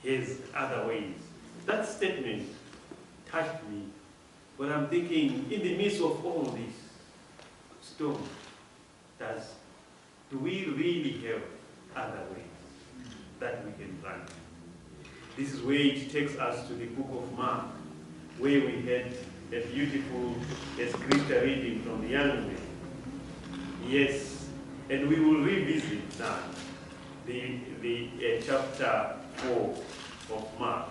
has other ways. That statement touched me, but I'm thinking, in the midst of all this storm, do we really have other ways that we can run? This is where it takes us to the book of Mark, where we had a beautiful scripture reading from the young man. Yes, and we will revisit now the chapter 4 of Mark.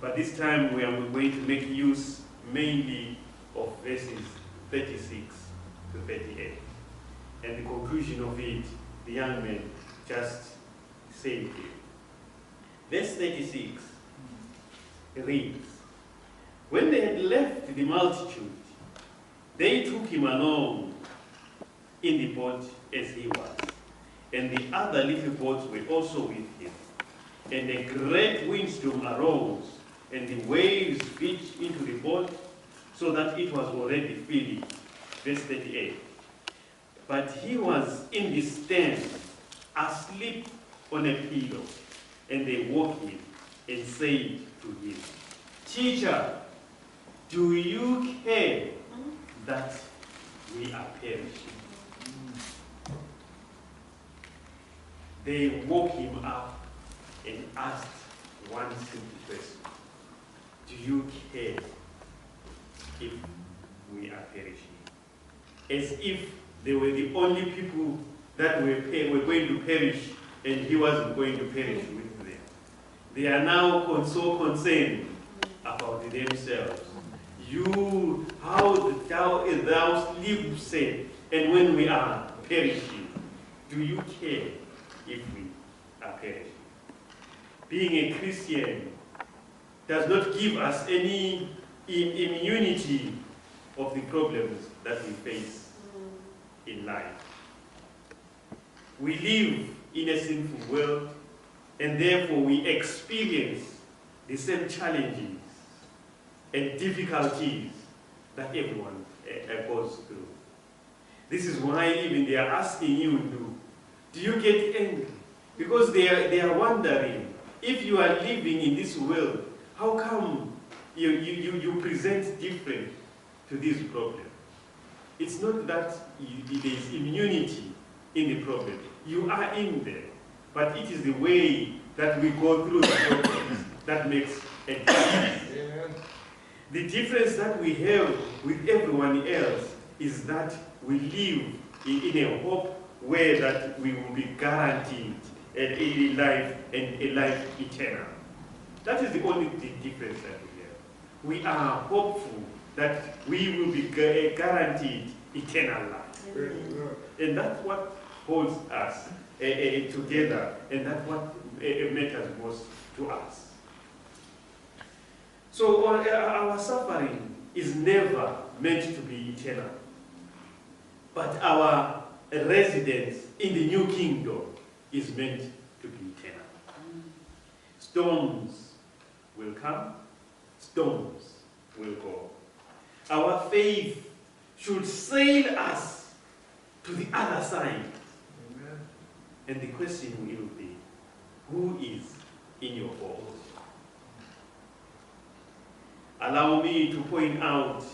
But this time we are going to make use mainly of verses 36 to 38. And the conclusion of it, the young man just said it. Verse 36 reads, "When they had left the multitude, they took him along in the boat as he was, and the other little boats were also with him. And a great windstorm arose, and the waves beat into the boat, so that it was already filling." Verse 38. "But he was in the stern, asleep on a pillow. And they woke him and said to him, 'Teacher, do you care that we are perishing?'" They woke him up and asked one simple question: "Do you care if we are perishing?" As if they were the only people that were going to perish, and he wasn't going to perish with them. They are now so concerned about themselves. "You, how thou sleepest, and when we are perishing, do you care if we are perishing?" Being a Christian does not give us any immunity of the problems that we face in life. We live in a sinful world, and therefore we experience the same challenges and difficulties that everyone goes through. This is why even they are asking you, do you get angry? Because they are wondering, if you are living in this world, how come you present different to this problem? It's not that there is immunity in the problem. You are in there. But it is the way that we go through the problems that makes a difference. Yeah. The difference that we have with everyone else is that we live in a hope where that we will be guaranteed a life and a life eternal. That is the only difference that we have. We are hopeful that we will be guaranteed eternal life. Yeah. And that's what holds us together, and that's what matters most to us. So our suffering is never meant to be eternal, but our residence in the new kingdom is meant to be eternal. Storms will come, storms will go. Our faith should sail us to the other side. Amen. And the question will be, who is in your boat? Allow me to point out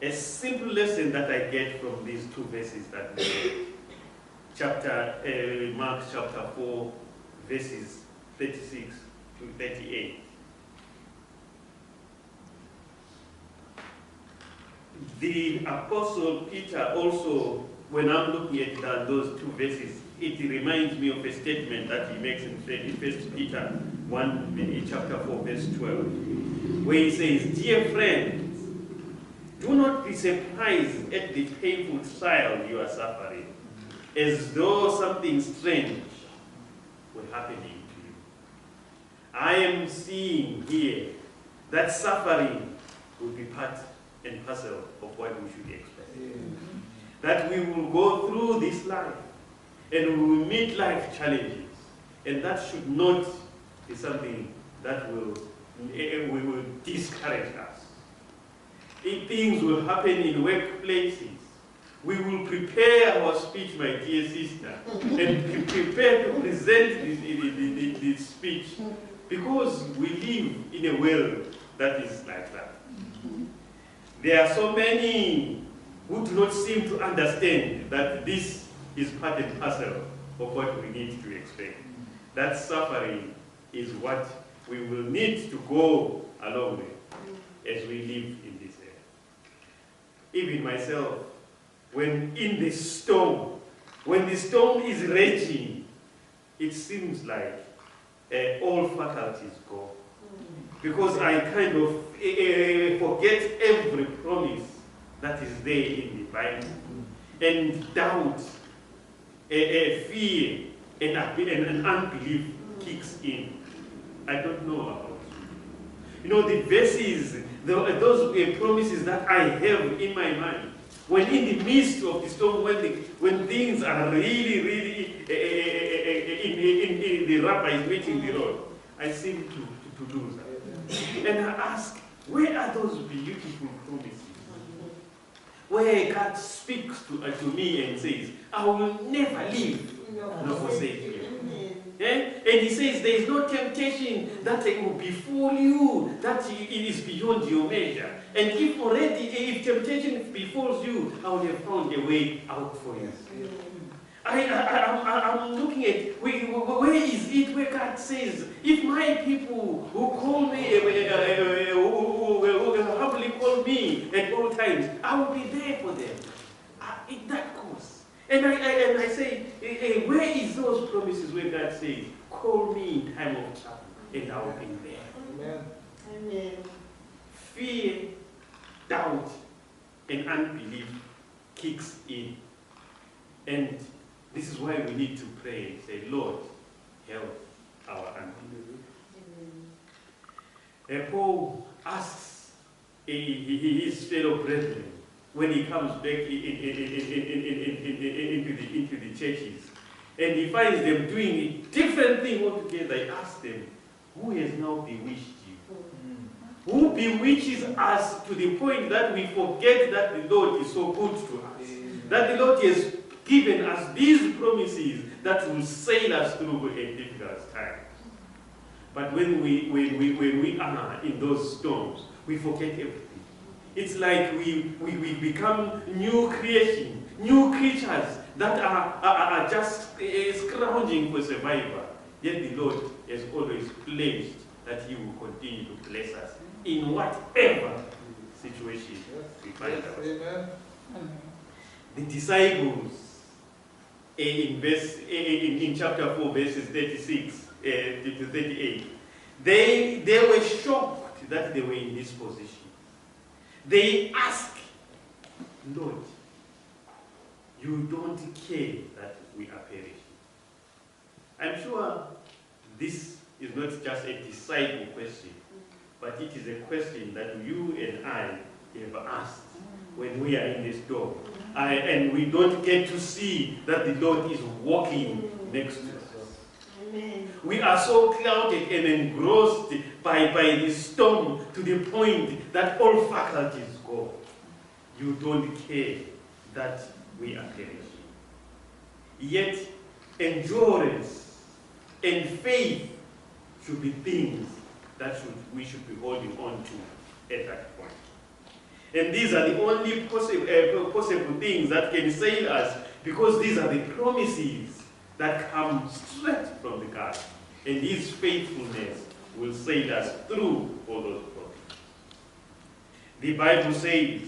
a simple lesson that I get from these two verses that we read. Mark chapter 4, verses 36 to 38. The Apostle Peter also, when I'm looking at those two verses, it reminds me of a statement that he makes in 1 Peter 1, chapter 4, verse 12, where he says, "Dear friends, do not be surprised at the painful trial you are suffering, as though something strange were happening to you. I am seeing here that suffering will be part and parcel of what we should expect. That we will go through this life and we will meet life challenges, and that should not be something that will discourage us. If things will happen in workplaces, we will prepare our speech, my dear sister, and prepare to present this speech Because we live in a world that is like that. There are so many who do not seem to understand that this is part and parcel of what we need to expect. That suffering is what we will need to go along with as we live in this area. Even myself, when in the storm, when the storm is raging, it seems like all faculties go. Because I kind of forget every promise that is there in the Bible. And doubt, fear, and unbelief kicks in. I don't know about you. You know, the verses, those promises that I have in my mind, when in the midst of the storm, when things are really, in the rubber is meeting the road, I seem to lose that. And I ask, where are those beautiful promises? Where God speaks to me and says, I will never leave nor forsake you. And he says, there is no temptation that will befall you, that it is beyond your measure. And if temptation befalls you, I will have found a way out for you. I'm looking at, where is it where God says, if my people who call me, who humbly call me at all times, I will be there for them. In that course. And I say, where is those promises where God says, call me in time of trouble, and I will be there. Amen. Amen. Fear, doubt, and unbelief kicks in. And this is why we need to pray and say, Lord, help our unbelief. Paul asks his fellow brethren, when he comes back into the churches, and he finds them doing a different thing altogether, he asks them, who has now bewitched you? Who bewitches us to the point that we forget that the Lord is so good to us? That the Lord has given us these promises that will sail us through a difficult time. But when we are in those storms, we forget everything. It's like we become new creation, new creatures that are just scrounging for survival. Yet the Lord has always pledged that He will continue to bless us in whatever situation we find ourselves. The disciples, in chapter 4, verses 36 to 38, they were shocked that they were in this position. They ask, Lord, you don't care that we are perishing. I'm sure this is not just a disciple question, but it is a question that you and I have asked when we are in this storm. And we don't get to see that the Lord is walking next to us. Amen. We are so clouded and engrossed by the storm to the point that all faculties go. You don't care that we are perishing. Yet endurance and faith should be things that we should be holding on to at that point. And these are the only possible things that can sail us, because these are the promises that come straight from the God. And His faithfulness will sail us through all those promises. The Bible says,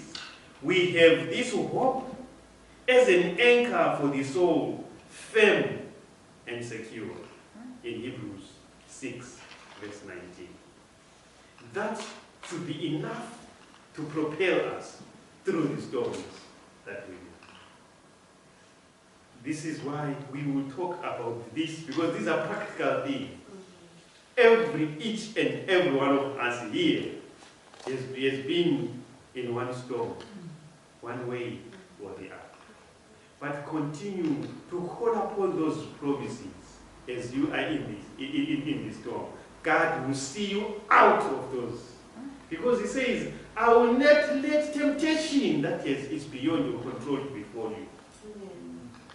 we have this hope as an anchor for the soul, firm and secure, in Hebrews 6, verse 19. That should be enough to propel us through the storms that we live. This is why we will talk about this, because these are practical things. Each and every one of us here has been in one storm, one way or the other. But continue to call upon those promises as you are in this storm. God will see you out of those. Because He says, I will not let temptation that is beyond your control before you.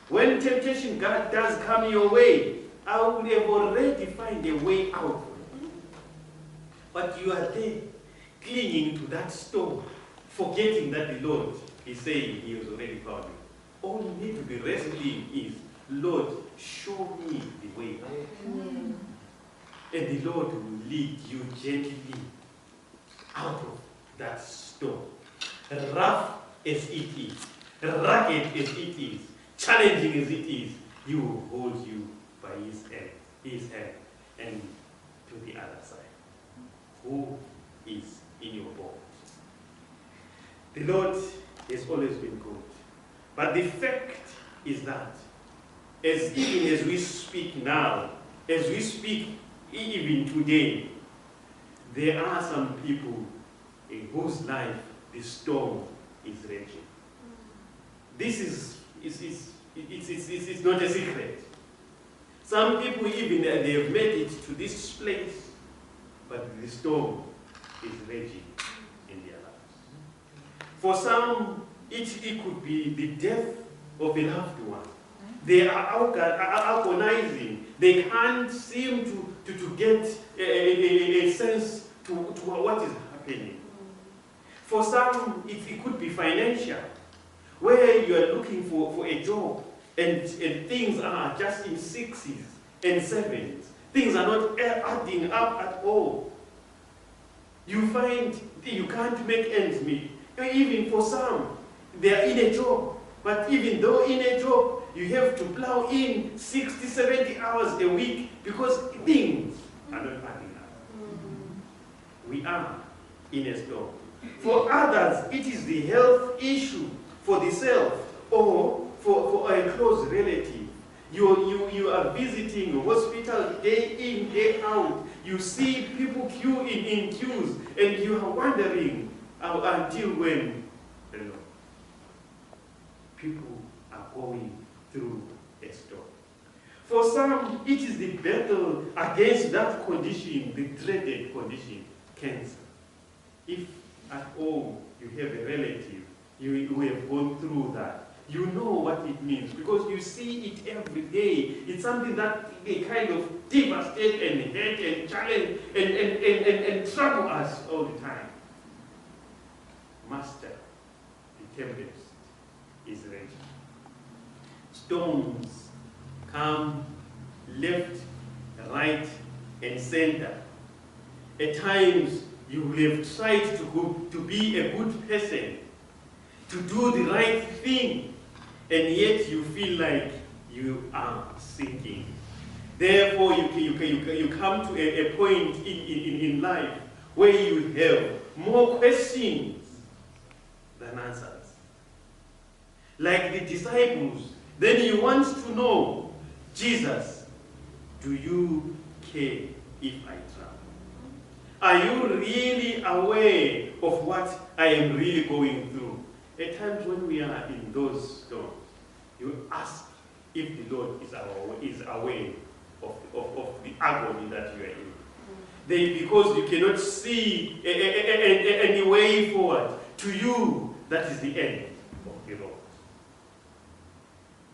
When temptation God does come your way, I will have already find a way out. But you are there, clinging to that stone, forgetting that the Lord is saying he has already found you. All you need to be wrestling is, Lord, show me the way. And the Lord will lead you gently out of that stone. Rough as it is, rugged as it is, challenging as it is, he will hold you by his hand, and to the other side. Who is in your boat? The Lord has always been good. But the fact is that, even as we speak now, as we speak even today, there are some people in whose life the storm is raging. This is it's not a secret. Some people even they have made it to this place, but the storm is raging in their lives. For some, it could be the death of a loved one. They are agonizing. They can't seem to get a sense to what is happening. For some, it could be financial, where you are looking for a job and things are just in 6s and 7s. Things are not adding up at all. You find you can't make ends meet. Even for some, they are in a job, but even though in a job, you have to plow in 60, 70 hours a week because things are not adding up. We are in a storm. For others, it is the health issue for the self or for a close relative. You are visiting a hospital day in, day out. You see people queue in queues, and you are wondering until when people are going through a storm. For some, it is the battle against that condition, the dreaded condition, cancer. If at all you have a relative who have gone through that, you know what it means because you see it every day. It's something that they kind of devastate and hurt and challenge and trouble us all the time. Master, the tempest is raging. Storms come left, right, and center. At times, you will have tried to be a good person, to do the right thing, and yet you feel like you are sinking. Therefore, you come to a point in life where you have more questions than answers. Like the disciples, then you want to know, Jesus, do you care if I travel? Are you really aware of what I am really going through? At times when we are in those storms, you ask if the Lord is aware of the agony that you are in. Because you cannot see any way forward. To you, that is the end of the road.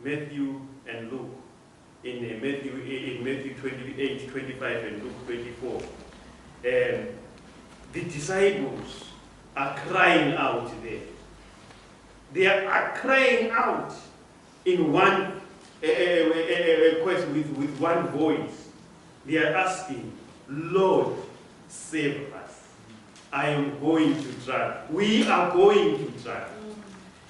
Matthew and Luke, in Matthew 28, 25 and Luke 24, the disciples are crying out there. They are crying out in one question with one voice. They are asking, Lord, save us. I am going to drown. We are going to drown.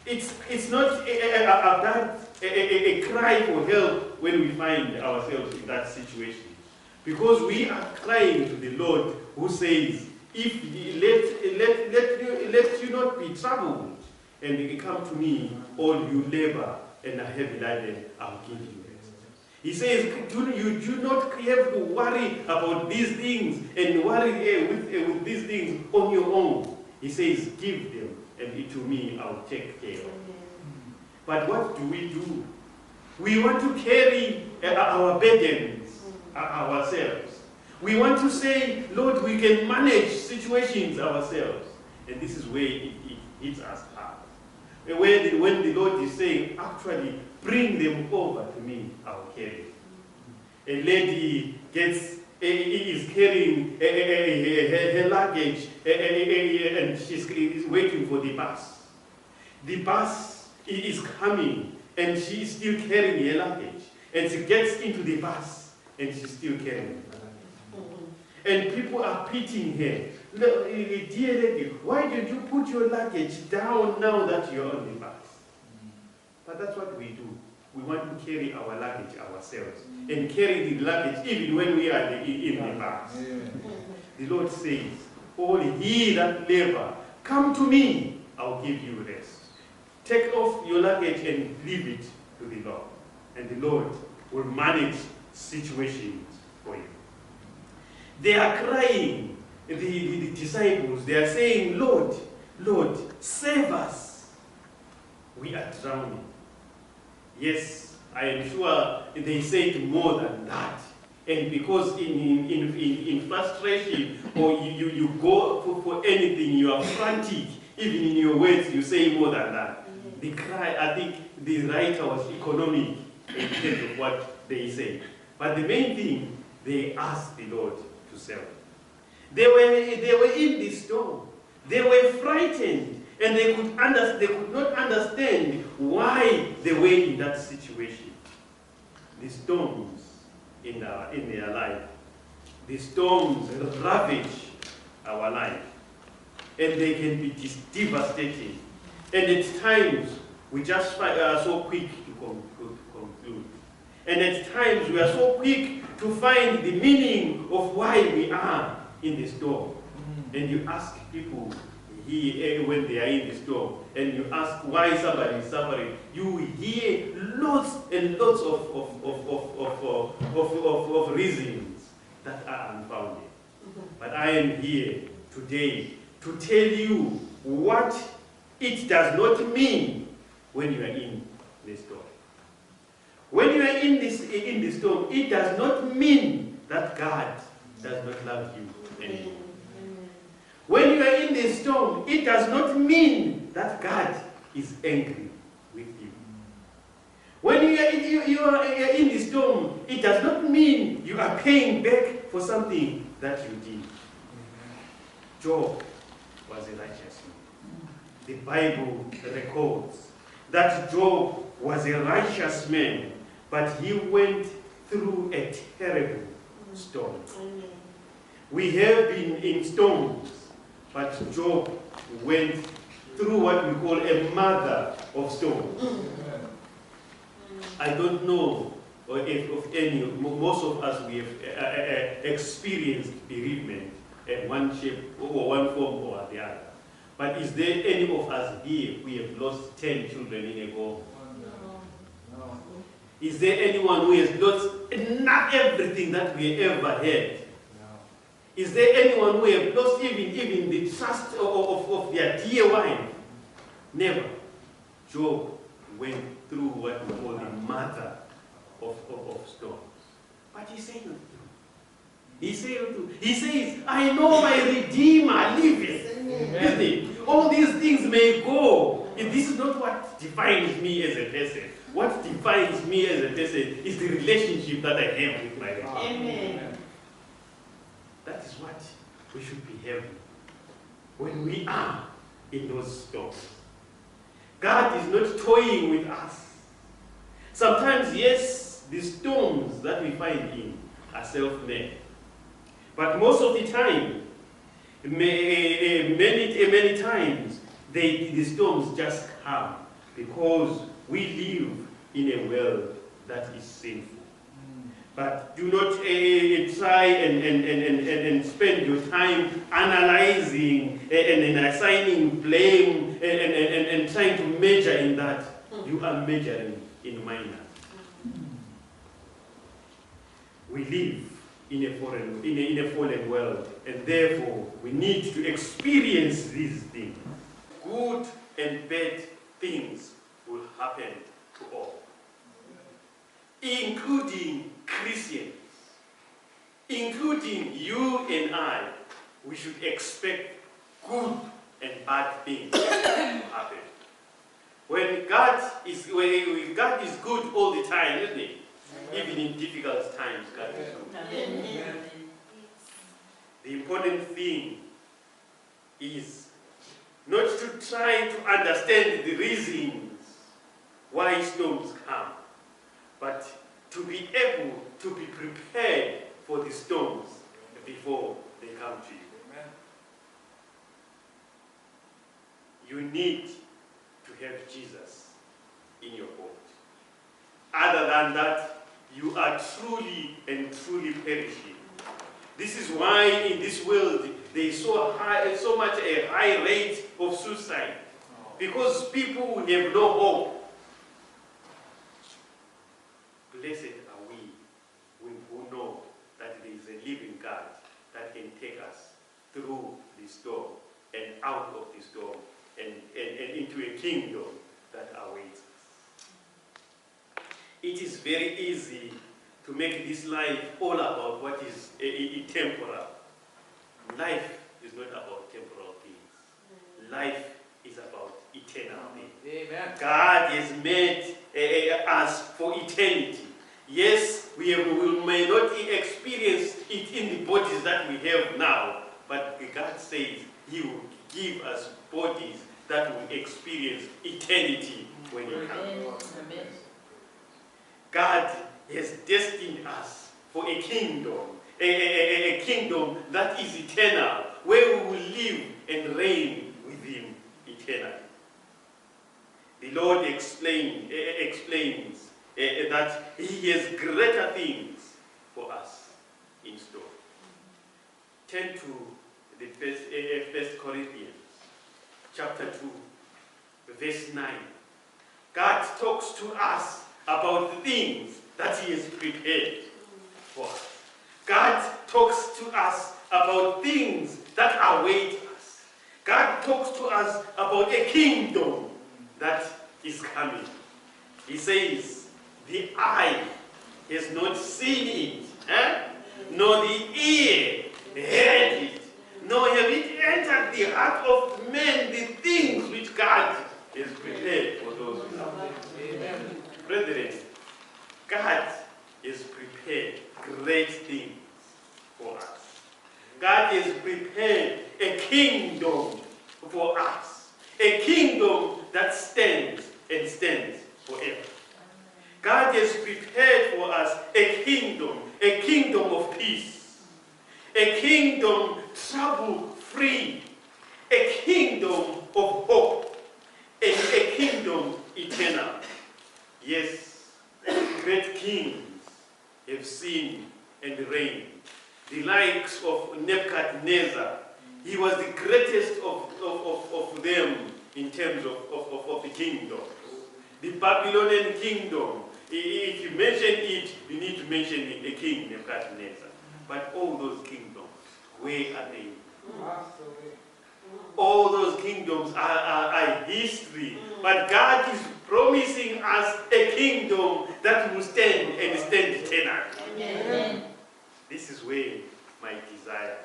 It's not a cry for help when we find ourselves in that situation. Because we are crying to the Lord who says, if let you not be troubled, and come to me, all you labor and are heavy laden, I'll give you rest. He says, you do not have to worry about these things and worry with these things on your own. He says, give them, and to me, I'll take care of them. But what do? We want to carry our burdens ourselves. We want to say, Lord, we can manage situations ourselves. And this is where it hits us hard. When the Lord is saying, actually, bring them over to me, I'll carry. A lady gets is carrying her luggage and she's waiting for the bus. The bus is coming and she is still carrying her luggage. And she gets into the bus and she's still carrying her luggage. And people are pitying her. Dear lady, why don't you put your luggage down now that you're on the bus? But that's what we do. We want to carry our luggage ourselves and carry the luggage even when we are in the bus. The Lord says, all ye that labor, come to me, I'll give you rest. Take off your luggage and leave it to the Lord. And the Lord will manage situations for you. They are crying, the disciples, they are saying, Lord, Lord, save us. We are drowning. Yes, I am sure they said more than that. And because in frustration, or you go for anything, you are frantic, even in your words, you say more than that. The cry, I think the writer was economic in terms of what they say. But the main thing, they asked the Lord to save them. They were in the storm. They were frightened. And they could not understand why they were in that situation. The storms in their life. The storms ravage our life. And they can be devastating. And at times, we just are so quick to conclude. And at times, we are so quick to find the meaning of why we are in the storm. And you ask people when they are in the storm, and you ask why somebody is suffering, you hear lots and lots of reasons that are unfounded. But I am here today to tell you what it does not mean when you are in the storm. When you are in the storm, it does not mean that God does not love you anymore. When you are in the storm, it does not mean that God is angry with you. When you are in the storm, it does not mean you are paying back for something that you did. Job was a righteous man. The Bible records that Job was a righteous man, but he went through a terrible storm. We have been in storms, but Job went through what we call a mother of storms. I don't know if of any, most of us we have experienced bereavement in one shape or one form or the other. But is there any of us here who have lost 10 children in a go? No. Is there anyone who has lost not everything that we ever had? Is there anyone who have lost even the trust of their dear wife? Never. Job went through what we call the mother of storms. But he said not to. He says, I know my Redeemer liveth. Isn't it? All these things may go. If this is not what defines me as a person. What defines me as a person is the relationship that I have with my Redeemer. Amen. That is what we should be having when we are in those storms. God is not toying with us. Sometimes, yes, the storms that we find in are self-made. But most of the time, many times, the storms just come because we live in a world that is sinful. But do not try and spend your time analyzing and assigning blame and trying to measure in that. You are measuring in minor. We live in a fallen world, and therefore we need to experience these things. Good and bad things will happen to all, including Christians, including you and I. We should expect good and bad things to happen. When God is good all the time, isn't it? Even in difficult times, God is good. The important thing is not to try to understand the reasons why storms come, but to be able to be prepared for the storms before they come to you. Amen. You need to have Jesus in your boat. Other than that, you are truly and truly perishing. This is why in this world there is so much a high rate of suicide. Because people have no hope. Blessed are we who know that there is a living God that can take us through the storm and out of the storm and into a kingdom that awaits us. It is very easy to make this life all about what is temporal. Life is not about temporal things. Life is about eternal things. Amen. God has made us for eternity. Yes, we may not experience it in the bodies that we have now, but God says He will give us bodies that will experience eternity when He comes. Amen. God has destined us for a kingdom, a kingdom that is eternal, where we will live and reign with Him eternally. The Lord explains that He has greater things for us in store. Turn to the First Corinthians, chapter 2, verse 9. God talks to us about the things that He has prepared for us. God talks to us about things that await us. God talks to us about a kingdom that is coming. He says, the eye has not seen it, nor the ear heard it, nor have it entered the heart of men the things which God has prepared for those who love Him. Amen. Brethren, God has prepared great things for us. God has prepared a kingdom for us. A kingdom that stands and stands forever. God has prepared for us a kingdom of peace, a kingdom trouble-free, a kingdom of hope, and a kingdom eternal. Yes, great kings have seen and reigned. The likes of Nebuchadnezzar, he was the greatest of them in terms of the kingdom. The Babylonian kingdom, if you mention it, you need to mention the king Nebuchadnezzar. But all those kingdoms, where are they? All those kingdoms are history. But God is promising us a kingdom that will stand and stand eternally. Amen. This is where my desire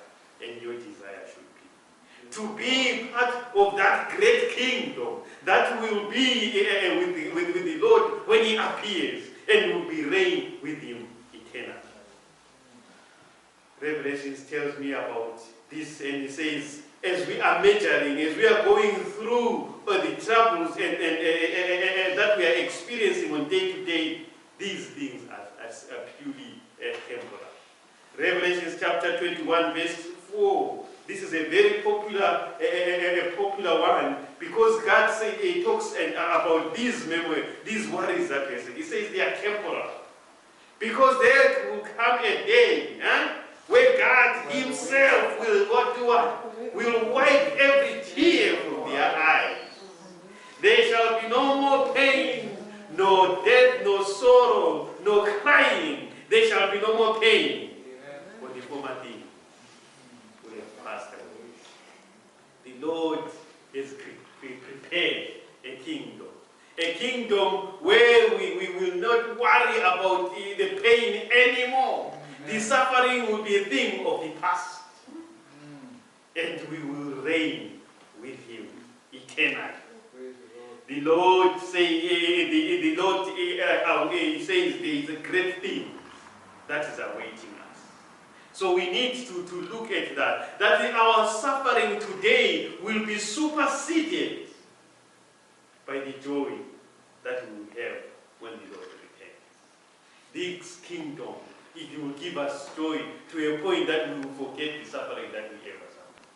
and your desire should be. To be part of that great kingdom that will be with the Lord when He appears and will be reign with Him eternally. Revelation tells me about this, and it says, as we are measuring, as we are going through the troubles and that we are experiencing on day to day, these things are purely temporal. Revelation chapter 21, verse 4. This is a very popular one, because God He talks about these worries that we say. He says they are temporal. Because there will come a day where God Himself will wipe every tear from their eyes. There shall be no more pain, no death, no sorrow, no crying. There shall be no more pain. For the former things will have passed away. The Lord has prepared a kingdom where we will not worry about the pain anymore. The suffering will be a thing of the past. And we will reign with Him eternally. The Lord says there is a great thing that is awaiting us. So we need to look at that. That our suffering today will be superseded by the joy that we will have when the Lord returns. This kingdom, it will give us joy to a point that we will forget the suffering that we ever suffered.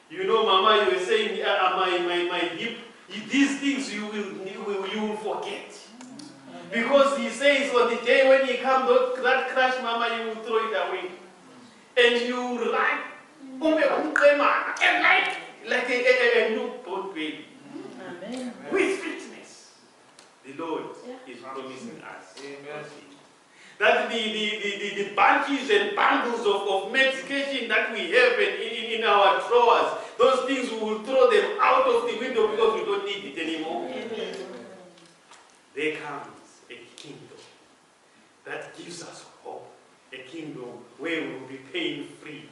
You know, Mama, you were saying, my hip, these things you will forget. Because he says on the day when he comes, that crash, Mama, you will throw it away. And you like, and like a newborn baby. Amen. With fitness. The Lord is promising us. Amen. That the bunches and bundles of medication that we have in our drawers, those things we will throw them out of the window because we don't need it anymore. Amen. There comes a kingdom that gives us hope. A kingdom where we will be pain-free.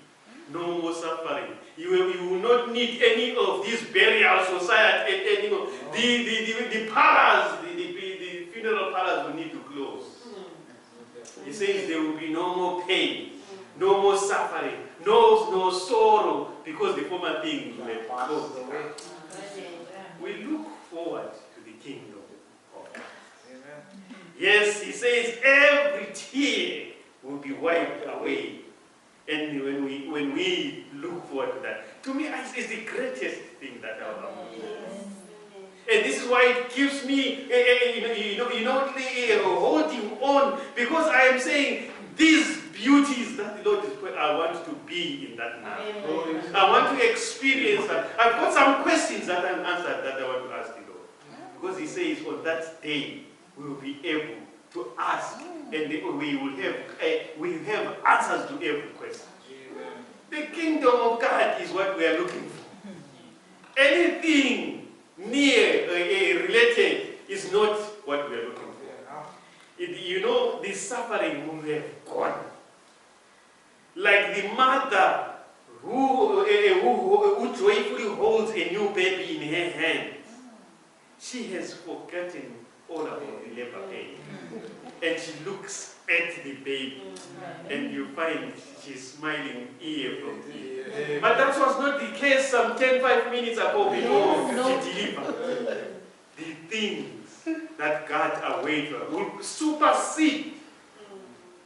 No more suffering. You will not need any of this burial society anymore. The parlors, the funeral parlors will need to close. He says there will be no more pain, no more suffering, no sorrow, because the former things will have closed away. We look forward to the kingdom of God. Yes, he says every tear will be wiped away. And when we look forward to that, to me, it's the greatest thing that I've ever done. And this is why it keeps me, holding on, because I am saying these beauties that the Lord is put, I want to be in that now. I want to experience that. I've got some questions that I've answered that I want to ask the Lord. Because he says on that day, we will be able to ask, and we will have answers to every question. The kingdom of God is what we are looking for. Anything near related is not what we are looking for. The suffering will have gone. Like the mother who joyfully holds a new baby in her hands, she has forgotten all about the labor pain. And she looks at the baby, and you find she's smiling ear from ear. But that was not the case some 5 minutes ago before she delivered. The things that God awaits will supersede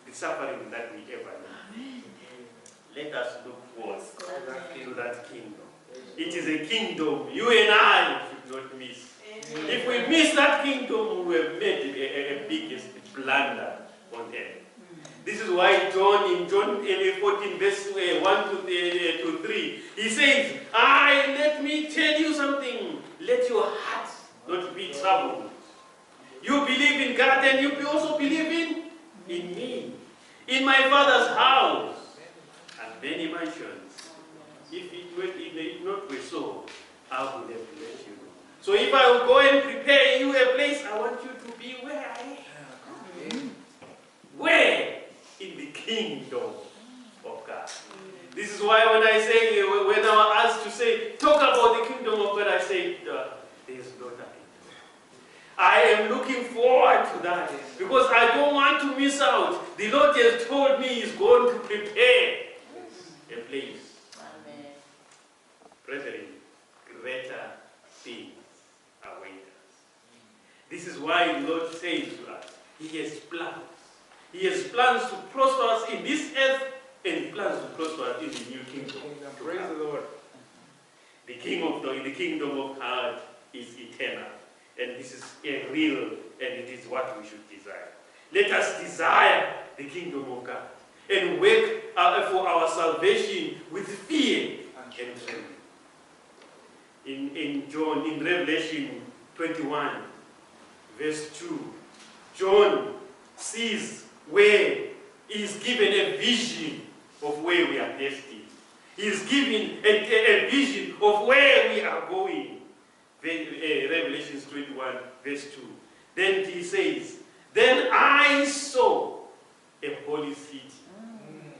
the suffering that we ever know. Let us look forward to that kingdom. It is a kingdom you and I should not miss. If we miss that kingdom, we have made a biggest blunder on earth. This is why John, in John 14, verse 1 to 3, he says, let me tell you something. Let your heart not be troubled. You believe in God, and you also believe in me. In my Father's house are many mansions. If it not were so, I would have let you know. So if I will go and prepare you a place, I want you to be where I am. Where? In the kingdom of God. This is why when I say, when I was asked to say, talk about the kingdom of God, I say, there is not a kingdom. I am looking forward to that because I don't want to miss out. The Lord has told me He's going to prepare a place. Amen. Brethren, greater things await us. This is why the Lord says to us, He has plans. He has plans to prosper us in this earth and plans to prosper us in the new kingdom. Praise the Lord. The kingdom of God is eternal. And this is a real, and it is what we should desire. Let us desire the kingdom of God and work for our salvation with fear and trembling. In Revelation 21, verse 2, John sees where he is given a vision of where we are destined. He is given a vision of where we are going. Revelation 21, verse 2. Then he says, then I saw a holy city,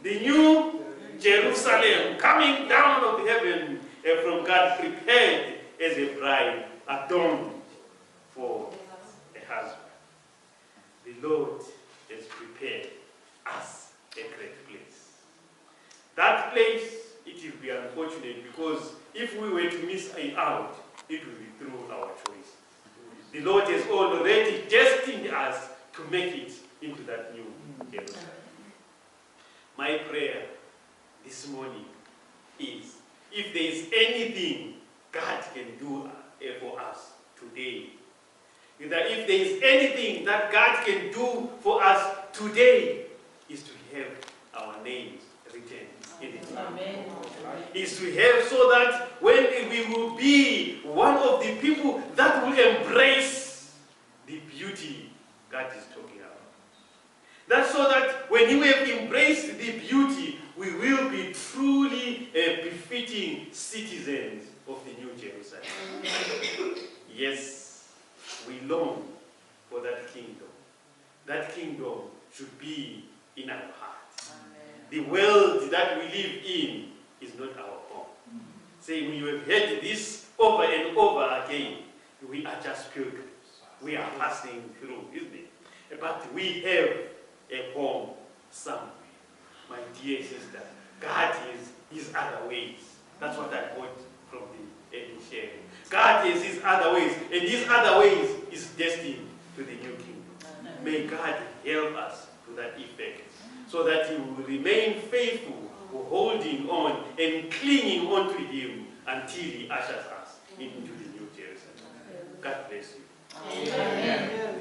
the new Jerusalem, coming down of heaven from God, prepared as a bride, adorned for a husband. The Lord has prepared us a great place. That place, it will be unfortunate, because if we were to miss out, it will be through our choice. The Lord has already destined us to make it into that new Jerusalem. My prayer this morning is, if there is anything God can do for us today, if there is anything that God can do for us today, is to have our names written in it. Amen. Is to have, so that when we will be one of the people that will embrace the beauty God is talking about. That's so that when you have embraced the beauty, we will be truly befitting citizens of the New Jerusalem. Yes, we long for that kingdom. That kingdom should be in our hearts. The world that we live in is not our home. Say, we have heard this over and over again. We are just pilgrims. We are passing through, isn't it? But we have a home somewhere. My dear sister, God is His other ways. That's what I got from the early sharing. God is His other ways, and His other ways is destined to the new kingdom. May God help us to that effect, so that He will remain faithful, holding on and clinging on to Him until He ushers us into the New Jerusalem. God bless you. Amen.